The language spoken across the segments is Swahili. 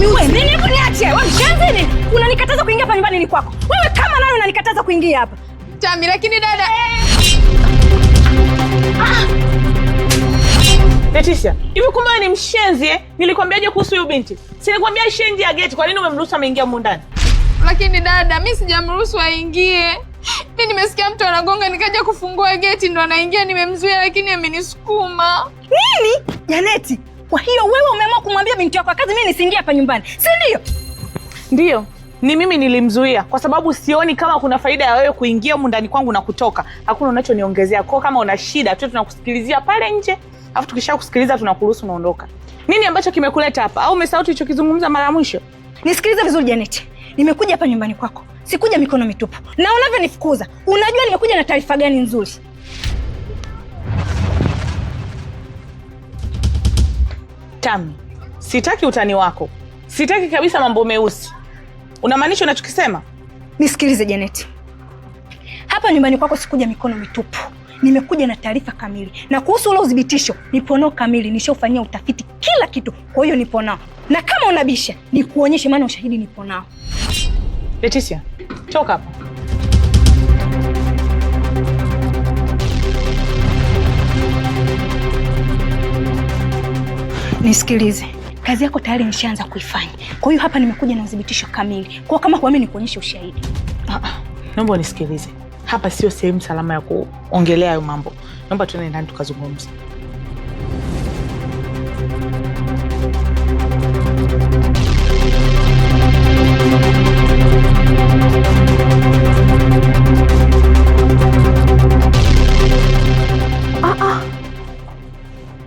Wewe nini hebu niache? Wewe mshenzi nini? Unanikataza kuingia hapa nyumbani ni kwako. Wewe kama nani unanikataza kuingia hapa? Tami, lakini dada. Leticia, hivi kumbe wewe ni mshenzi eh? Nilikwambiaje kuhusu huyu binti? Si nilikwambia ishe nje ya geti, kwa nini umemruhusu ameingia huko ndani? Lakini dada, mimi sijamruhusu aingie. Mimi nimesikia mtu anagonga nikaja kufungua geti ndo anaingia, nimemzuia lakini amenisukuma. Nini? Janeti, kwa hiyo wewe umeamua kumwambia binti yako kazi mimi nisiingie hapa nyumbani, si ndio? Ndio. Ni mimi nilimzuia kwa sababu sioni kama kuna faida ya wewe kuingia huko ndani kwangu na kutoka. Hakuna unachoniongezea. Kwa kama una shida tu tunakusikilizia pale nje. Alafu tukishakusikiliza tunakuruhusu unaondoka. Nini ambacho kimekuleta hapa? Au umesahau tulichokizungumza mara ya mwisho? Nisikilize vizuri Janeti. Nimekuja hapa nyumbani kwako. Sikuja mikono mitupu. Na unavyonifukuza, unajua nimekuja na taarifa gani nzuri? Tami, sitaki utani wako. Sitaki kabisa mambo meusi. Unamaanisha unachokisema? Nisikilize Janeti. Hapa nyumbani kwako sikuja mikono mitupu. Nimekuja na taarifa kamili. Na kuhusu ule udhibitisho, nipo nao kamili, nishaufanyia utafiti kila kitu. Kwa hiyo nipo nao. Na kama unabisha, nikuonyeshe maana ushahidi nipo nao. Leticia, toka hapa. Nisikilize. Kazi yako tayari nishaanza kuifanya. Kwa hiyo hapa nimekuja na udhibitisho kamili. Kwa kama kuamini nikuonyeshe ushahidi. Naomba unisikilize. Hapa sio sehemu salama ya kuongelea hayo mambo. Naomba tuende ndani tukazungumze.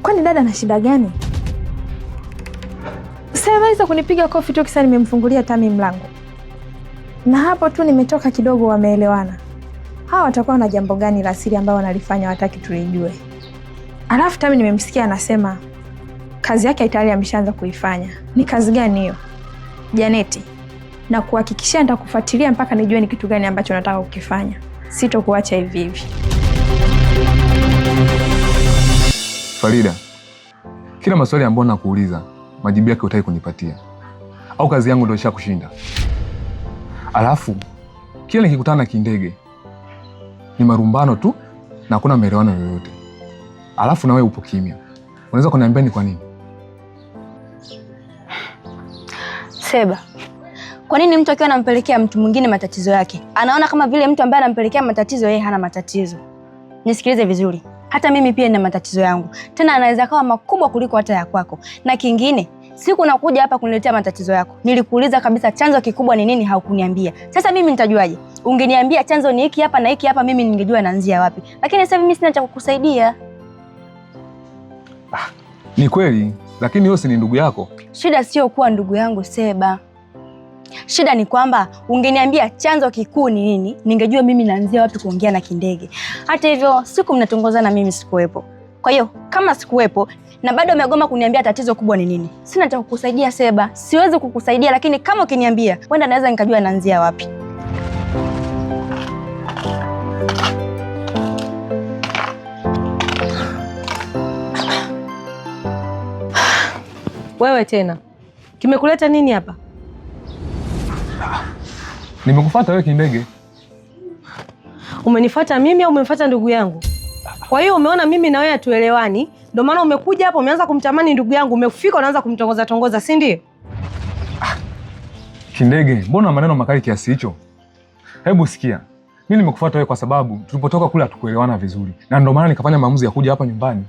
Kwani dada na shida gani? Sasa kunipiga kofi tu kisa nimemfungulia Tami mlango. Na hapo tu nimetoka kidogo wameelewana. Hawa watakuwa na jambo gani la siri ambao wanalifanya wataki tulijue. Alafu Tami nimemsikia anasema kazi yake tayari ameshaanza kuifanya. Ni kazi gani hiyo? Janeti, na kuhakikishia nitakufuatilia mpaka nijue ni kitu gani ambacho nataka kukifanya. Sitokuacha hivi hivi. Farida, kila maswali ambayo nakuuliza majibu yake hutaki kunipatia. Au kazi yangu ndio ishakushinda? Alafu kila nikikutana na Kindege ni marumbano tu na hakuna maelewano yoyote. Alafu na wewe upo kimya. Unaweza kuniambia ni kwa nini? Seba, kwa nini mtu akiwa anampelekea mtu mwingine matatizo yake anaona kama vile mtu ambaye anampelekea matatizo yeye hana matatizo? Nisikilize vizuri. Hata mimi pia nina matatizo yangu. Tena anaweza kawa makubwa kuliko hata ya kwako. Na kingine, siku nakuja hapa kuniletea matatizo yako, nilikuuliza kabisa chanzo kikubwa ni nini, haukuniambia. Sasa mimi nitajuaje? Ungeniambia chanzo ni hiki hapa na hiki hapa, mimi ningejua naanzia wapi. Lakini sasa mimi sina cha kukusaidia. Ni kweli, lakini wewe si ni ndugu yako. Shida sio kuwa ndugu yangu Seba. Shida ni kwamba ungeniambia chanzo kikuu ni nini, ningejua mimi naanzia wapi kuongea na Kindege. Hata hivyo, siku mnatongozana mimi sikuwepo. Kwa hiyo, kama sikuwepo na bado umegoma kuniambia tatizo kubwa ni nini, sina cha kukusaidia Seba. Siwezi kukusaidia, lakini kama ukiniambia, wenda naweza nikajua naanzia wapi. Wewe tena. Kimekuleta nini hapa? Nimekufuata wewe Kindege. Umenifuata mimi au umemfuata ndugu yangu? Kwa hiyo umeona mimi na wewe hatuelewani, ndio maana umekuja hapo umeanza kumtamani ndugu yangu, umefika unaanza kumtongoza, si ndio? Kindege, mbona maneno makali kiasi hicho? Hebu sikia. Mimi nimekufuata wewe kwa sababu tulipotoka kule hatukuelewana vizuri. Na ndio maana nikafanya maamuzi ya kuja hapa nyumbani.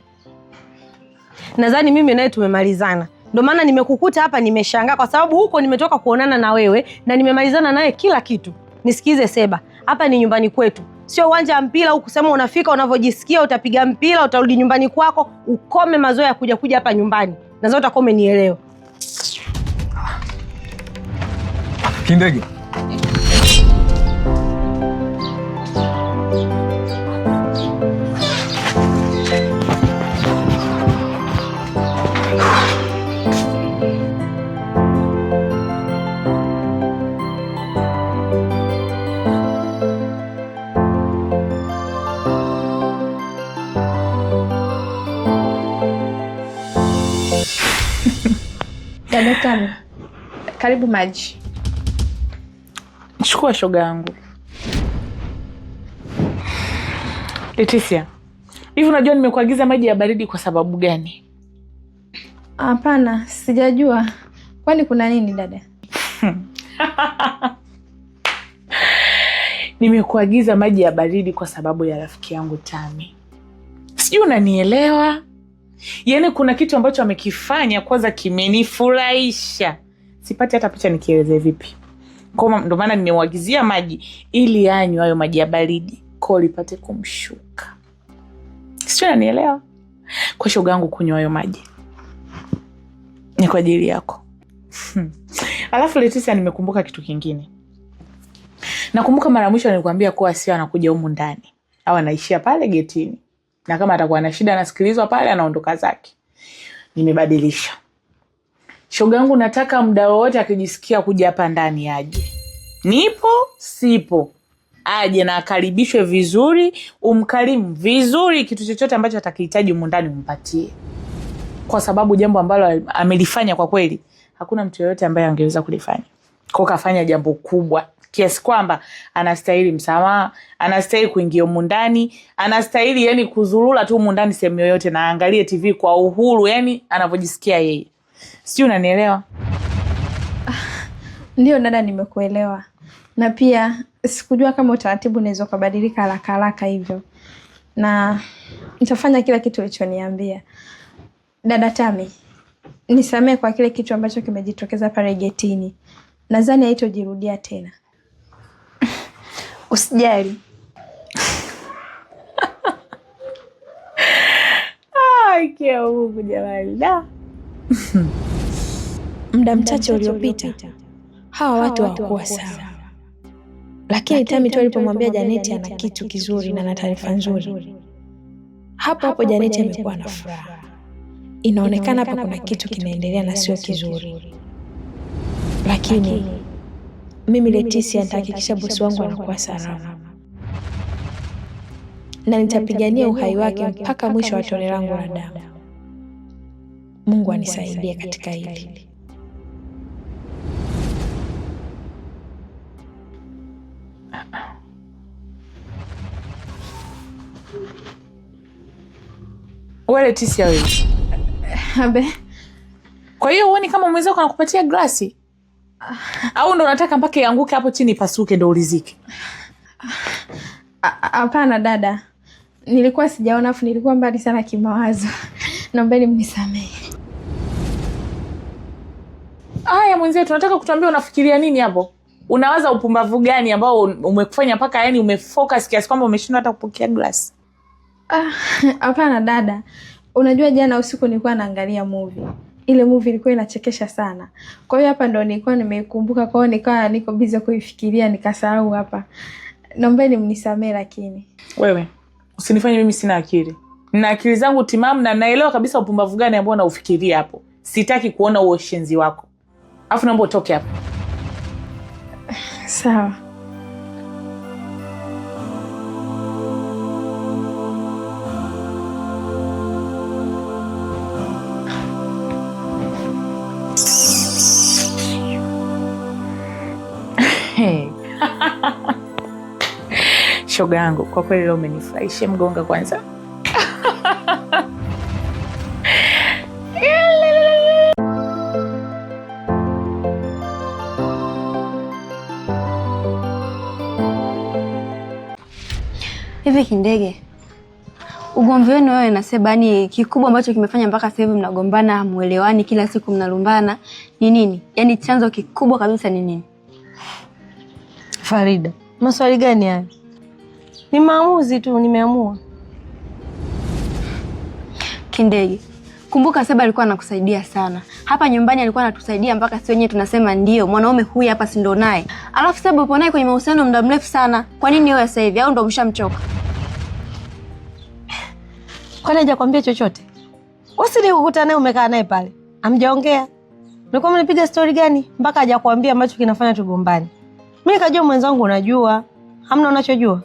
Nadhani mimi naye tumemalizana. Ndio maana nimekukuta hapa nimeshangaa kwa sababu huko nimetoka kuonana na wewe na nimemalizana naye kila kitu. Nisikize Seba, hapa ni nyumbani kwetu. Sio uwanja wa mpira au kusema unafika unavyojisikia utapiga mpira utarudi nyumbani kwako, ukome mazoea ya kuja hapa nyumbani. Nadhani utakuwa umenielewa. Kindege. Dada Tami, Karibu maji. Chukua shoga yangu. Leticia, hivi unajua nimekuagiza maji ya baridi kwa sababu gani? Hapana, sijajua. Kwani kuna nini dada? Nimekuagiza maji ya baridi kwa sababu ya rafiki yangu Tami. Sijui unanielewa? Yaani kuna kitu ambacho amekifanya kwanza kimenifurahisha. Sipati hata picha nikieleze vipi. Kwa ndo maana nimeuagizia maji ili anywe hayo maji ya baridi. Kwa lipate kumshuka. Sijui unanielewa? Kwa shoga yangu kunywa hayo maji. Ni kwa ajili yako. Alafu Leticia, nimekumbuka kitu kingine. Nakumbuka mara mwisho nilikwambia kuwa sio anakuja humu ndani au anaishia pale getini, na kama atakuwa na shida anasikilizwa pale anaondoka zake. Nimebadilisha. Shoga yangu nataka muda wote akijisikia kuja hapa ndani aje. Nipo, sipo, aje na akaribishwe vizuri, umkarimu vizuri, kitu chochote ambacho atakihitaji humu ndani umpatie. Kwa sababu jambo ambalo amelifanya kwa kweli hakuna mtu yoyote ambaye angeweza kulifanya. Kwa kafanya jambo kubwa kiasi kwamba anastahili msamaha, anastahili kuingia humu ndani, anastahili yani kuzurura tu humu ndani sehemu yoyote na angalie TV kwa uhuru, yani anavyojisikia yeye. Sijui unanielewa? Ndio dada, nimekuelewa. Na pia sikujua kama utaratibu unaweza kubadilika haraka haraka hivyo. Na nitafanya kila kitu ulichoniambia. Dada Tami, nisamehe kwa kile kitu ambacho kimejitokeza pale getini. Nadhani haitojirudia tena. Usijali. Kia Mungu jamani. Da. Muda mchache uliopita hawa watu hawakuwa sawa. Lakini Tami tu alipomwambia Janeti ana kitu kizuri na ana taarifa nzuri, hapo Janeti amekuwa na furaha. Inaonekana hapa kuna kitu kinaendelea na sio kizuri. Lakini mimi Leticia nitahakikisha bosi wangu anakuwa salama. Na nitapigania uhai wake mpaka mwisho wa tone langu la damu. Mungu anisaidie katika hili. Wewe Leticia wewe. Abe. Kwa hiyo uone kama mwenzako anakupatia glasi? Au ndo unataka mpaka ianguke hapo chini pasuke ndo ulizike? Hapana dada. Nilikuwa sijaona, afu nilikuwa mbali sana kimawazo. Naombeni mnisamehe. Aya mwenzetu, tunataka kutuambia unafikiria nini hapo? Unawaza upumbavu gani ambao umekufanya mpaka yani umefocus kiasi kwamba umeshindwa hata kupokea glasi? Hapana dada. Unajua jana usiku nilikuwa naangalia movie. Ile movie ilikuwa inachekesha sana. Kwa hiyo hapa ndo nilikuwa nimeikumbuka, kwa hiyo nikawa niko busy kuifikiria nikasahau hapa. Naombeni mnisamehe lakini. Wewe, usinifanye mimi sina akili. Nina akili zangu timamu na naelewa kabisa upumbavu gani ambao unaufikiria hapo. Sitaki kuona huo shenzi wako. Afu naomba utoke hapa. Sawa. Shoga yangu, kwa kweli leo umenifurahisha. Mgonga kwanza. Hivi Kindege, ugomvi wenu wewe na Seba ni kikubwa ambacho kimefanya mpaka sasa hivi mnagombana, hamuelewani, kila siku mnalumbana ni nini? Yaani chanzo kikubwa kabisa ni nini? Farida, maswali gani haya? Ni maamuzi tu, nimeamua. Kindege, kumbuka Seba alikuwa anakusaidia sana. Hapa nyumbani alikuwa anatusaidia mpaka sisi wenyewe tunasema ndio, mwanaume huyu hapa si ndo naye. Alafu Seba upo naye kwenye mahusiano muda mrefu sana. Kwa nini wewe sasa hivi au ndo mshamchoka? Kwani hajakwambia chochote? Usije kukuta naye umekaa naye pale. Hamjaongea. Mlikuwa mnapiga story gani mpaka hajakwambia ambacho kinafanya tugombane? Mimi nikajua mwenzangu unajua. Hamna unachojua?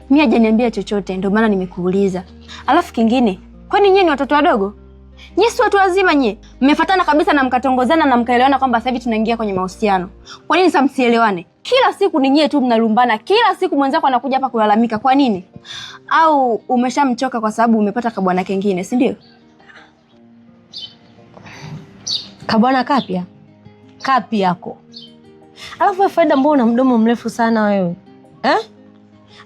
Mimi hajaniambia chochote, ndio maana nimekuuliza. Alafu kingine, kwani nyinyi ni watoto wadogo? Nyie si watu wazima nyie. Mmefuatana kabisa na mkatongozana na mkaelewana kwamba sasa hivi tunaingia kwenye mahusiano. Kwa nini sasa msielewane? Kila siku ni nyie tu mnalumbana. Kila siku mwenzako anakuja hapa kulalamika. Kwa nini? Au umeshamchoka kwa sababu umepata kabwana kengine, si ndio? Kabwana kapya? Kapi yako. Alafu wewe Farida, mbona una mdomo mrefu sana wewe?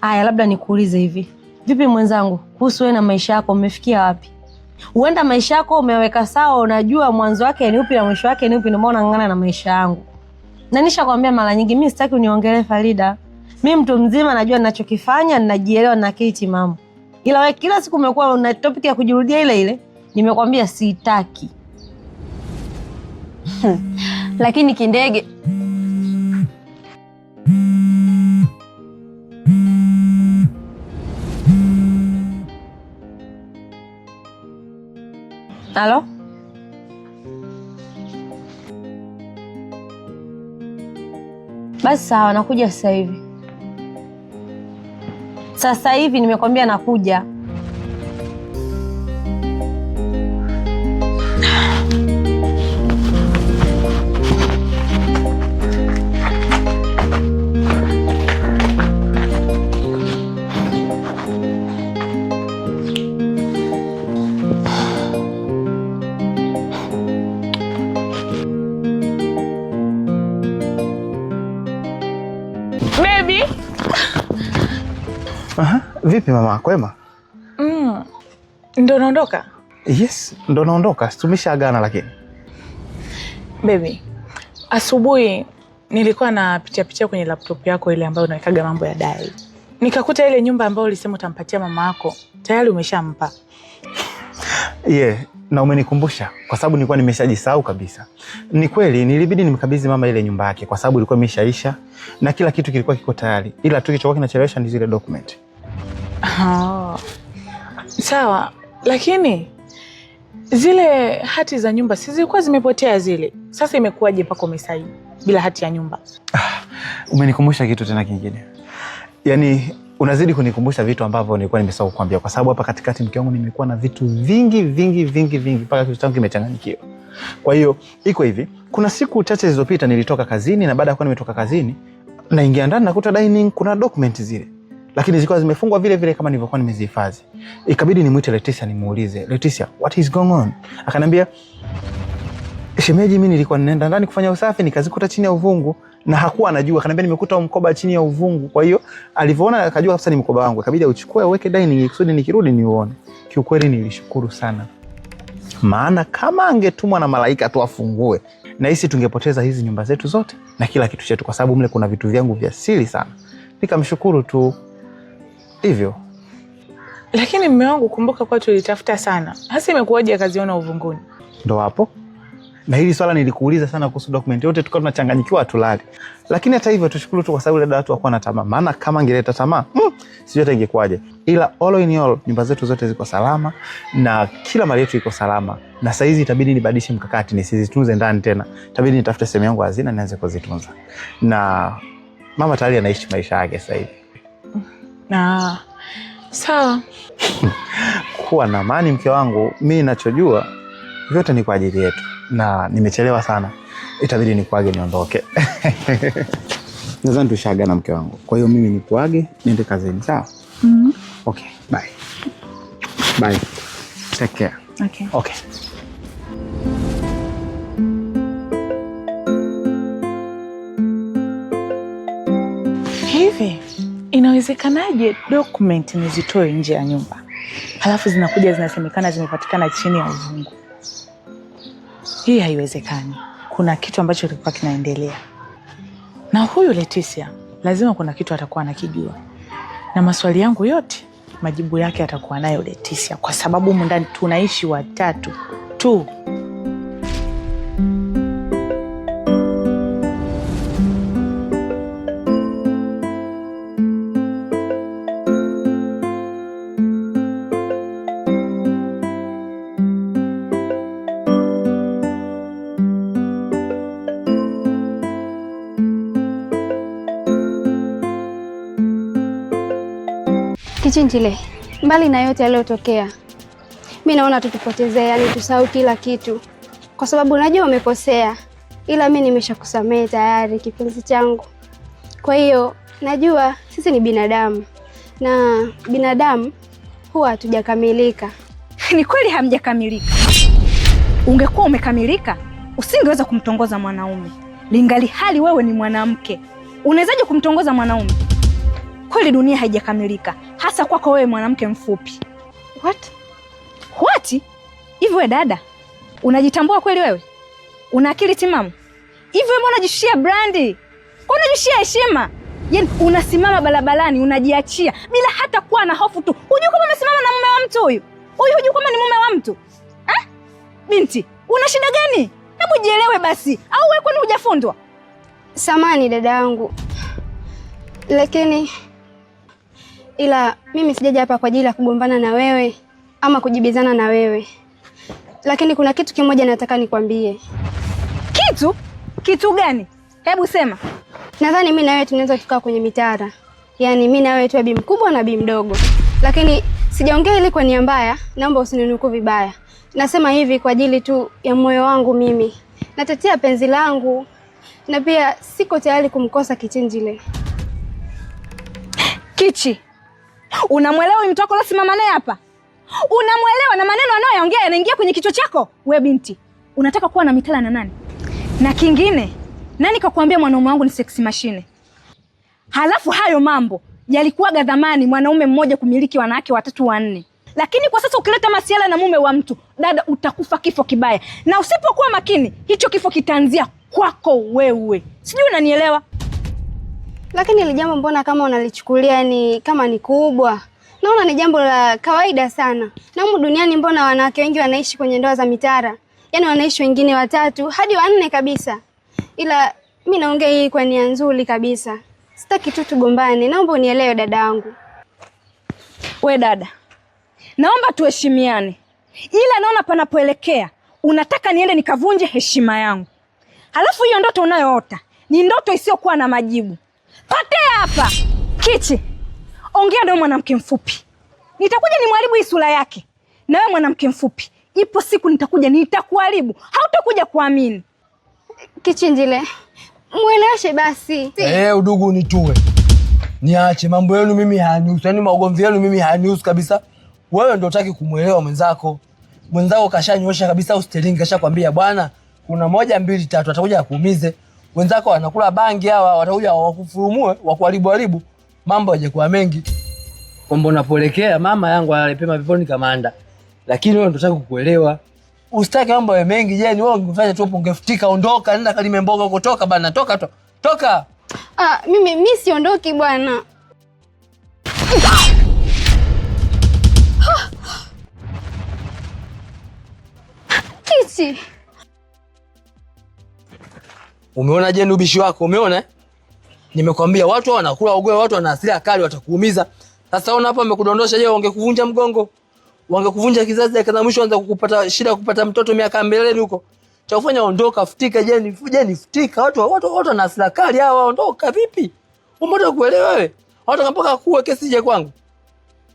Aya, labda nikuulize hivi. Vipi mwenzangu, kuhusu wewe na maisha yako umefikia wapi? Huenda maisha yako umeweka sawa, unajua mwanzo wake ni upi na mwisho wake ni upi, ndio maana unang'ang'ana na maisha yangu. Na nishakwambia mara nyingi, mimi sitaki uniongelee Farida. Mimi mtu mzima, najua ninachokifanya, ninajielewa na akili timamu. Ila wewe kila siku umekuwa una topic ya kujirudia ile ile. Nimekwambia sitaki. Lakini kindege. Halo? Basi sawa, nakuja sasa hivi. Sasa hivi nimekwambia nakuja. Baby. Aha, vipi mama, kwema? Ndo naondoka? Yes, ndo naondoka. Tumeshaagana lakini. Baby, asubuhi nilikuwa napitia kwenye laptop yako ile ambayo unawekaga mambo ya diary. Nikakuta ile nyumba ambayo ulisema utampatia mama yako, tayari umeshampa. Na umenikumbusha kwa sababu nilikuwa nimeshajisahau kabisa. Ni kweli nilibidi nimkabidhi mama ile nyumba yake kwa sababu ilikuwa imeshaisha na kila kitu kilikuwa kiko tayari. Ila tu kilichokuwa kinachelewesha ni zile document. Sawa, lakini zile hati za nyumba si zilikuwa zimepotea zile. Sasa imekuwaje mpaka umesaini bila hati ya nyumba? Umenikumbusha kitu tena kingine. Yaani unazidi kunikumbusha vitu ambavyo nilikuwa nimesahau kukuambia kwa sababu hapa katikati mke wangu nimekuwa na vitu vingi mpaka kitu changu kimechanganyikiwa. Kwa hiyo iko hivi, kuna siku chache zilizopita nilitoka kazini na baada ya kuwa nimetoka kazini naingia ndani nakuta dining kuna document zile. Lakini zilikuwa zimefungwa vile vile kama nilivyokuwa nimezihifadhi. Ikabidi nimuite Leticia nimuulize, Leticia, what is going on? Akaniambia, shemeji, mimi nilikuwa ninaenda ndani kufanya usafi nikazikuta chini ya uvungu na hakuwa anajua. Akaniambia nimekuta mkoba chini ya uvungu. Kwa hiyo alivyoona akajua kabisa ni mkoba wangu. Ikabidi auchukue aweke dining kusudi nikirudi niuone. Kiukweli nilishukuru sana. Maana kama angetumwa na malaika tu afungue, na hisi tungepoteza hizi nyumba zetu zote na kila kitu chetu kwa sababu mle kuna vitu vyangu vya siri sana. Nikamshukuru tu. Hivyo. Lakini mume wangu, kumbuka kwa tulitafuta sana. Hasa imekuwaje kaziona uvunguni? Ndo hapo. Na hili swala nilikuuliza sana kuhusu document yote tukawa tunachanganyikiwa tulali. Lakini hata hivyo tushukuru tu kwa sababu ile watu hawakuwa na tamaa. Maana kama angeleta tamaa, sijui hata ingekuwaje. Ila all in all nyumba zetu zote ziko salama na kila mali yetu iko salama. Na sasa hizi itabidi nibadilishe mkakati nisizitunze ndani tena. Itabidi nitafute sehemu yangu hazina nianze kuzitunza. Na mama tayari anaishi maisha yake sasa hivi. Sawa. Kuwa na amani mke wangu, mimi ninachojua vyote ni kwa ajili yetu. Na nimechelewa sana. Itabidi nikuage niondoke. Nadhani tushaagana mke wangu. Kwa hiyo mimi nikuage niende kazini, sawa? Okay, bye. Bye. Take care. Okay. Hivi inawezekanaje document nizitoe nje ya nyumba halafu zinakuja zinasemekana zimepatikana chini ya uvungu? Hii haiwezekani. Kuna kitu ambacho kilikuwa kinaendelea. Na huyu Leticia lazima kuna kitu atakuwa anakijua. Na maswali yangu yote majibu yake atakuwa nayo Leticia kwa sababu humu ndani tunaishi watatu tu. Kichinjile, mbali na yote yaliyotokea, mi naona tutupotezee, yani tusahau kila kitu, kwa sababu najua umekosea, ila mi nimeshakusamehe tayari kipenzi changu. Kwa hiyo najua sisi ni binadamu na binadamu huwa hatujakamilika. Ni kweli hamjakamilika. Ungekuwa umekamilika, usingeweza kumtongoza mwanaume. Lingali hali wewe ni mwanamke. Unawezaje kumtongoza mwanaume? Kweli dunia haijakamilika, hasa kwako wewe mwanamke mfupi. What? Hivi wewe dada, unajitambua kweli wewe? Una akili timamu? Hivi wewe mbona unajishia brandi? Mbona unajishia heshima? Yaani unasimama barabarani unajiachia bila hata kuwa na hofu tu. Hujui kama umesimama na mume wa mtu huyu? Huyu hujui kama ni mume wa mtu? Binti, una shida gani? Hebu jielewe basi. Au wewe kwani hujafundwa? Samani dada yangu, lakini ila mimi sijaja hapa kwa ajili ya kugombana na wewe ama kujibizana na wewe, lakini kuna kitu kimoja nataka nikwambie. Kitu gani? Hebu sema. Nadhani mimi na wewe tunaweza tukaa kwenye mitara, yaani mimi na wewe tu, bi mkubwa na bi mdogo, lakini sijaongea ili kwa nia mbaya, naomba usininuku vibaya. Nasema hivi kwa ajili tu ya moyo wangu mimi. Natetea penzi langu na pia siko tayari kumkosa Kichinjile. Kichi, unamwelewa huyu mtu wako losimama naye hapa? Unamwelewa na maneno anayoongea yanaingia kwenye kichwa chako? Wewe binti, unataka kuwa na mitala na nani? Na kingine, nani kakuambia mwanaume wangu ni sex machine? Halafu hayo mambo yalikuwa dhamani mwanaume mmoja kumiliki wanawake 3 4. Lakini kwa sasa ukileta masiala na mume wa mtu, dada, utakufa kifo kibaya. Na usipokuwa makini, hicho kifo kitaanzia kwako wewe. Sijui unanielewa? Lakini ile jambo mbona kama unalichukulia ni kama ni kubwa? Naona ni jambo la kawaida sana. Na humu duniani mbona wanawake wengi wanaishi kwenye ndoa za mitara? Yaani wanaishi wengine 3 hadi 4 kabisa. Ila mimi naongea hii kwa nia nzuri kabisa. Sitaki tu tugombane. Naomba unielewe dadangu. We dada, naomba tuheshimiane. Ila naona panapoelekea unataka niende nikavunje heshima yangu. Halafu hiyo ndoto unayoota ni ndoto isiyokuwa na majibu. Potea hapa. Kichi, ongea ndio mwanamke mfupi. Nitakuja nimharibu hii sura yake. Na wewe mwanamke mfupi, ipo siku nitakuharibu. Hautakuja kuamini. Kichinjile, mueleweshe basi. Udugu nitue. Niache mambo yenu mimi hayanihusu. Yaani maugomvi yenu mimi hayanihusu kabisa. Wewe ndio unataka kumuelewa mwenzako. Mwenzako kashanyosha kabisa ustelingi, kashakwambia bwana, kuna 1 2 3 atakuja kuumize. Wenzako wanakula bangi hawa, watakuja wakufurumue, wakuharibu. Mambo yajakuwa mengi. Kwamba unapoelekea mama yangu alipema viponi kamanda. Lakini wewe ndio unataka kukuelewa. Usitaki mambo yawe mengi. Je, ni wewe ungefanya tu ungefutika, ondoka, nenda kalime mboga kutoka bana, toka. Mimi siondoki bwana. Kichi. Umeona je ubishi wako, umeona? Nimekwambia watu wanakula ugoe, watu wana hasira kali, watakuumiza. Sasa ona hapa amekudondosha. Je, wangekuvunja mgongo? Wangekuvunja kizazi kana mwisho anza kukupata shida kupata mtoto miaka mbeleni huko. Cha kufanya ondoka, futika. Je, nifutika. Watu wana hasira kali hawa, ondoka vipi? Umbona kuelewa wewe? Watu mpaka kuwe kesi je kwangu.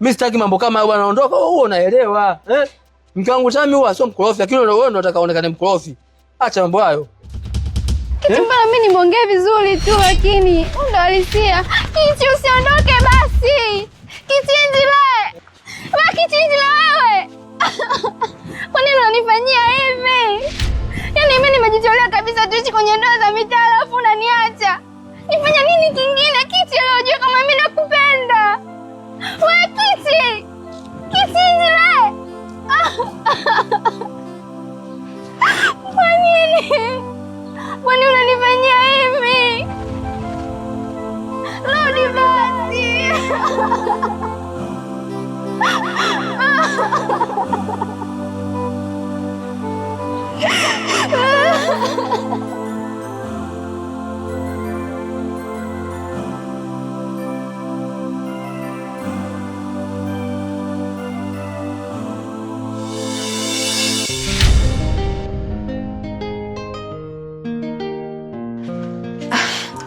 Mimi sitaki mambo kama hayo bwana, ondoka. Wewe unaelewa, Mke wangu Tami huwa sio mkorofi, lakini wewe ndio unataka uonekane mkorofi. Acha mambo hayo. Kichi, mbona mimi nimeongea vizuri tu, lakini ndo alisia. Kichi, usiondoke basi. Kichinjile. Kichinjile wewe. Kwa nini unanifanyia hivi? Yaani mimi nimejitolea kabisa tuishi kwenye ndoa za mitaa alafu unaniacha. Nifanya nini kingine Kichi leo unajua kama mimi nakupenda? Wewe Kichi. Kichinjile. Kwa nini? Kwa nini unanifanyia hivi? Rudi basi.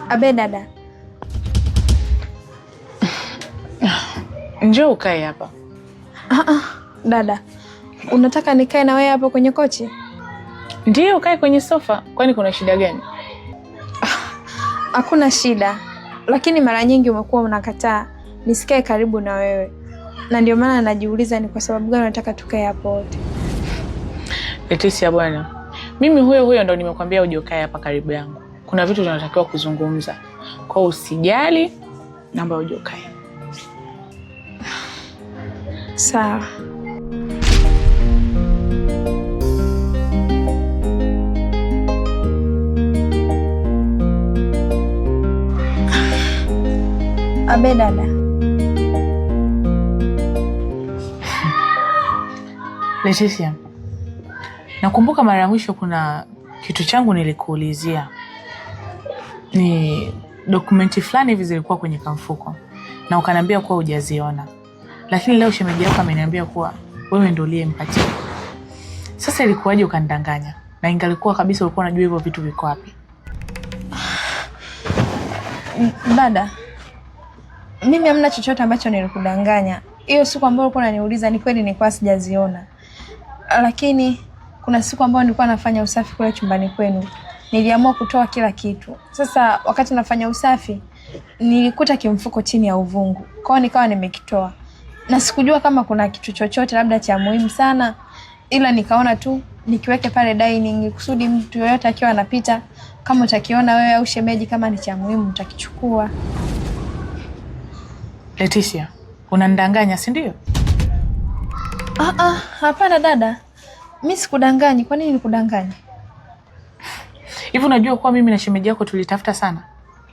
Abe dada. Njoo ukae hapa. Dada, Unataka nikae na wewe hapo kwenye kochi? Ndiyo, kae kwenye sofa. Kwani kuna shida gani? Hakuna shida, lakini mara nyingi umekuwa unakataa nisikae karibu na wewe, na ndio maana najiuliza ni kwa sababu gani unataka tukae hapo wote. Leticia bwana, mimi huyo ndo nimekwambia uje ukae hapa karibu yangu. Kuna vitu tunatakiwa kuzungumza, kwa usijali, naomba uje ukae. Sawa. Abe dada. Leticia, nakumbuka mara ya mwisho kuna kitu changu nilikuulizia. Ni dokumenti fulani hivi zilikuwa kwenye kamfuko na ukaniambia kuwa hujaziona. Lakini leo shemeji yako ameniambia kuwa wewe ndio uliyempatia. Sasa ilikuwaje ukanidanganya? Na ingalikuwa kabisa ulikuwa unajua hivyo vitu viko wapi? Dada, mimi hamna chochote ambacho nilikudanganya. Hiyo siku ambayo ulikuwa unaniuliza ni kweli nilikuwa sijaziona. Lakini kuna siku ambayo nilikuwa nafanya usafi kule chumbani kwenu. Niliamua kutoa kila kitu. Sasa wakati nafanya usafi nilikuta kimfuko chini ya uvungu. Kwa hiyo nikawa nimekitoa. Na sikujua kama kuna kitu chochote labda cha muhimu sana, ila nikaona tu nikiweke pale dining kusudi mtu yoyote akiwa anapita, kama utakiona wewe au shemeji kama ni cha muhimu utakichukua. Leticia, unanidanganya si ndio? Hapana dada. Mimi sikudanganyi. Kwa nini nikudanganya? Hivi unajua kuwa mimi na shemeji yako tulitafuta sana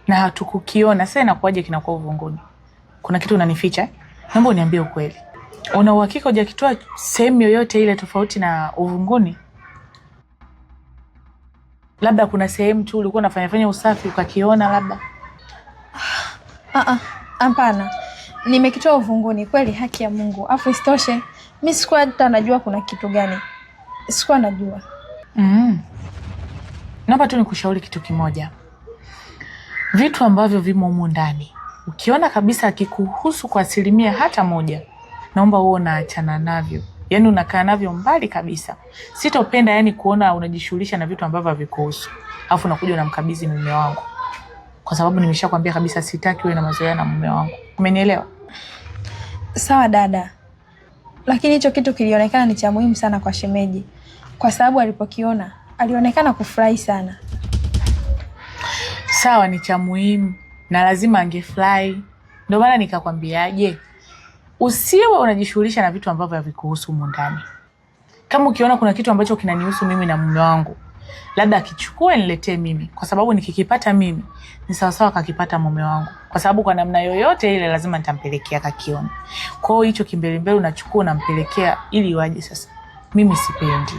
na hatukukiona. Sasa inakuwaje kinakuwa uvunguni? Kuna kitu unanificha? Naomba uniambie ukweli. Una uhakika hujakitoa sehemu yoyote ile tofauti na uvunguni? Labda kuna sehemu tu ulikuwa unafanya usafi ukakiona labda? Hapana. Nimekitoa uvunguni kweli, haki ya Mungu. Afu isitoshe mimi sikuwa hata najua kuna kitu gani. Sikuwa najua. Naomba tu nikushauri kitu kimoja. Vitu ambavyo vimo humu ndani, ukiona kabisa kikuhusu kwa 1%, naomba uwe unaachana navyo. Yaani unakaa navyo mbali kabisa. Sitopenda yani kuona unajishughulisha na vitu ambavyo havikuhusu. Alafu unakuja unamkabidhi mume wangu. Kwa sababu nimeshakwambia kabisa sitaki uwe na mazoea na mume wangu. Umenielewa? Sawa dada. Lakini hicho kitu kilionekana ni cha muhimu sana kwa shemeji. Kwa sababu alipokiona alionekana kufurahi sana. Sawa, ni cha muhimu na lazima angefurahi. Ndio maana nikakwambiaje, usiwe unajishughulisha na vitu ambavyo havikuhusu humu ndani. Kama ukiona kuna kitu ambacho kinanihusu mimi na mume wangu, labda akichukue niletee mimi, kwa sababu nikikipata mimi ni sawa sawa kakipata mume wangu, kwa sababu kwa namna yoyote ile lazima nitampelekea kakiona. Kwa hiyo hicho kimbelembele unachukua unampelekea ili waje sasa. Mimi sipendi.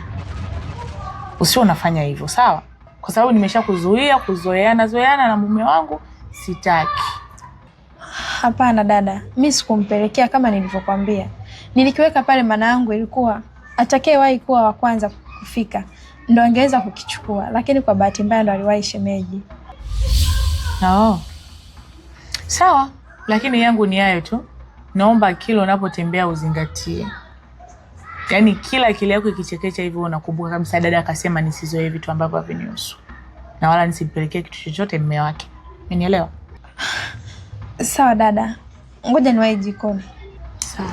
Usiwe unafanya hivyo, sawa? Kwa sababu nimeshakuzuia kuzoeana na mume wangu, sitaki. Hapana dada, mimi sikumpelekea kama nilivyokuambia. Nilikiweka pale, maana yangu ilikuwa atakayewahi kuwa wa kwanza kufika ndo angeweza kukichukua, lakini kwa bahati mbaya ndo aliwahi shemeji. Sawa, lakini yangu ni hayo tu. Naomba kila unapotembea uzingatie. Yaani kila akili yako ikichekecha hivyo unakumbuka kabisa dada akasema nisizoe vitu ambavyo havinihusu. Na wala nisimpelekee kitu chochote mume wake. Umenielewa? Sawa dada. Ngoja niwahi jikoni. Sawa.